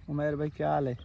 उमर भाई क्या हाल है?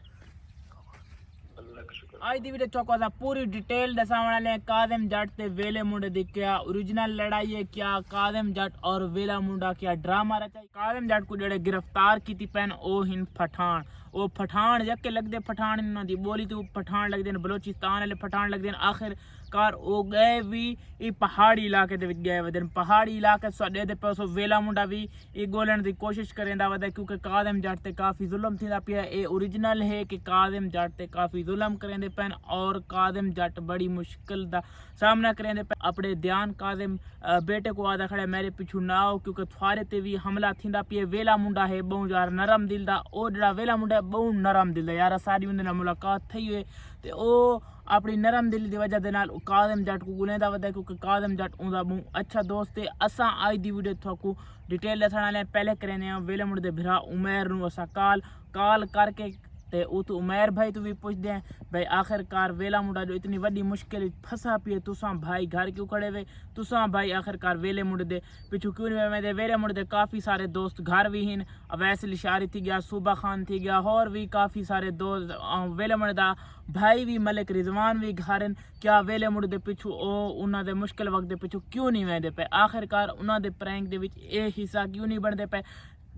आज दी वीडियो चौका पूरी डिटेल दसाने वाले हैं। कादिम जट ते वेले मुंडे दी क्या ओरिजिनल लड़ाई है, क्या कादिम जट और वेला मुंडा क्या ड्रामा रचा। कादिम जट को जेड़े गिरफ्तार की पैन ओ हिन पठान, वो पठान यके लगदे पठान इन्हों दी बोली तो पठान लगदे ने, बलोचिस्तान वाले पठान लगदे ने। आखिरकार वो गए भी ये पहाड़ी इलाके दे विच गए वदन, पहाड़ी इलाके सडे दे पैसो वेला मुंडा भी ये गोलन दी कोशिश करेंदा वदा, क्योंकि कादिम जट ते काफ़ी जुल्म थींदा पिया। ये ओरिजिनल है कि कादिम जट ते काफ़ी जुल्म करेंदे पैन और कादिम जट बड़ी मुश्किल दा सामना करेंदे पैन। अपने ध्यान कादिम बेटे को आदा खड़े मेरे पिछू ना आओ, क्योंकि थारे ते भी हमला थींदा पिया। वेला मुंडा है बहु यार नरम दिल दा, ओ जड़ा वेला मुंडा बहु नरम दिल दा यार। सारी उंदे नाल मुलाकात थई हुए ते ओ अपनी नरम दिल दी वजह दे नाल कादिम जट को गुनेदा वदा, क्योंकि कादिम जट उंदा बहुत अच्छा दोस्त है। असां आज दी वीडियो थोकू डिटेल दसण वाले पहले करेंदे आ वेले मुंडे दे भरा उमर नू असां काल करके ते उ तो उमर भाई तो भी पूछते हैं भाई आखिरकार वेला मुंडा जो इतनी वड्डी मुश्किल फंसा पिए, तुसां भाई घर क्यों खड़े वे, तुसां भाई आखिरकार वेले मुंडे दे पिछू क्यों नहीं वे। वेले मुंडे दे काफ़ी सारे दोस्त घर भी हैं, अवैस लिशारी थी गया, सूबा खान थी गया, और भी काफ़ी सारे दोस्त। वेले मुंडे दा भाई भी मलिक रिजवान भी घर हैं। क्या वेले मुंडे दे पिछू ओ उन्हां दे मुश्किल वक्त दे पिछू क्यों नहीं वेंदे पे, आखिरकार उन्हां दे प्रैंक दे विच ये हिस्सा क्यों नहीं बनते पे।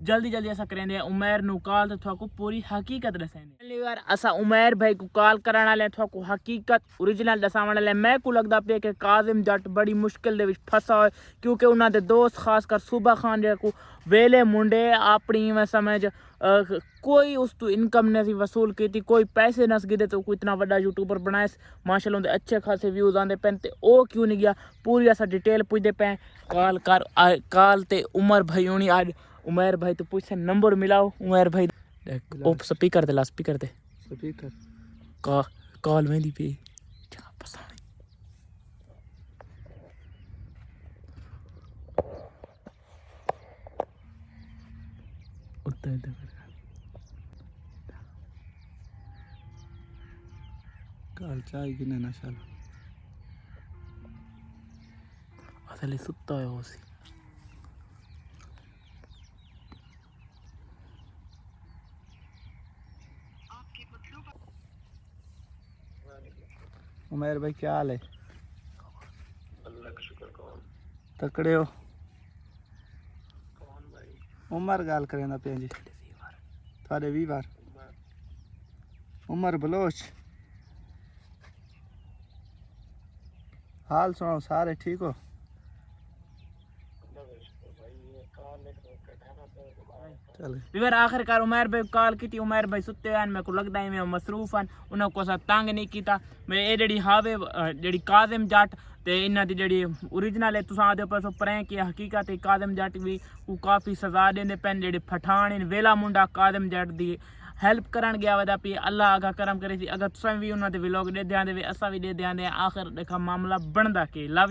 जल्दी असा करेंगे उमर नू कॉल तो थोको पूरी हकीकत दसेंगे। पहली बार असा उमर भाई को कॉल कराने वाले थोको हकीकत ओरिजिनल दसाने वाले। मैं को लगता पे कि कादिम जट बड़ी मुश्किल दे विच फंसा हो, क्योंकि उन्होंने दे दोस्त खासकर सूबा खान जे को वेले मुंडे अपनी मैं समझ कोई उस तो इनकम नहीं वसूल की थी, कोई पैसे नस गिदे तो कोई इतना बड़ा यूट्यूबर बनाए माशाल्लाह उनके अच्छे खासे व्यूज आते पैन। ते ओ क्यों नहीं गया पूरी असा डिटेल पूछते पे कॉल कर कॉल ते उमर भाई होनी आज उमर भाई तो पूछ नंबर मिलाओ उमर भाई ओ स्पीकर दे ला स्पीकर दे स्पीकर कॉल वेंदी पे काल चाय गिने नशाल असले सुत्ता है वो सी। उमर भाई क्या हाल है? अल्लाह का शुक्र। कौन तकड़े हो? कौन भाई? उमर गाल करेंदा पे जी थारे वीवार उमर बलोच। हाल सुनाओ सारे ठीक हो? फिर आखिरकार उमर भाई कॉल की थी, उमर भाई सुते हैं, मेरे को लगता है मैं मसरूफ हैं, उन्होंने को तंग नहीं किया। मैं ये जी हावे जी कादिम जट ते इन्हां दी जी ओरिजिनल है तुसां आदे पर प्रैंक की हकीकत है। कादिम जट भी वो काफ़ी सजा देंदे पैन। जी पठान इन वेला मुंडा कादिम जट दी हेल्प करन गया वदा पे अल्लाह आगा करम करे। अगर तुम भी उन्होंने व्लॉग दे दें असा भी दे दें, आखिर देखा मामला बनता के लव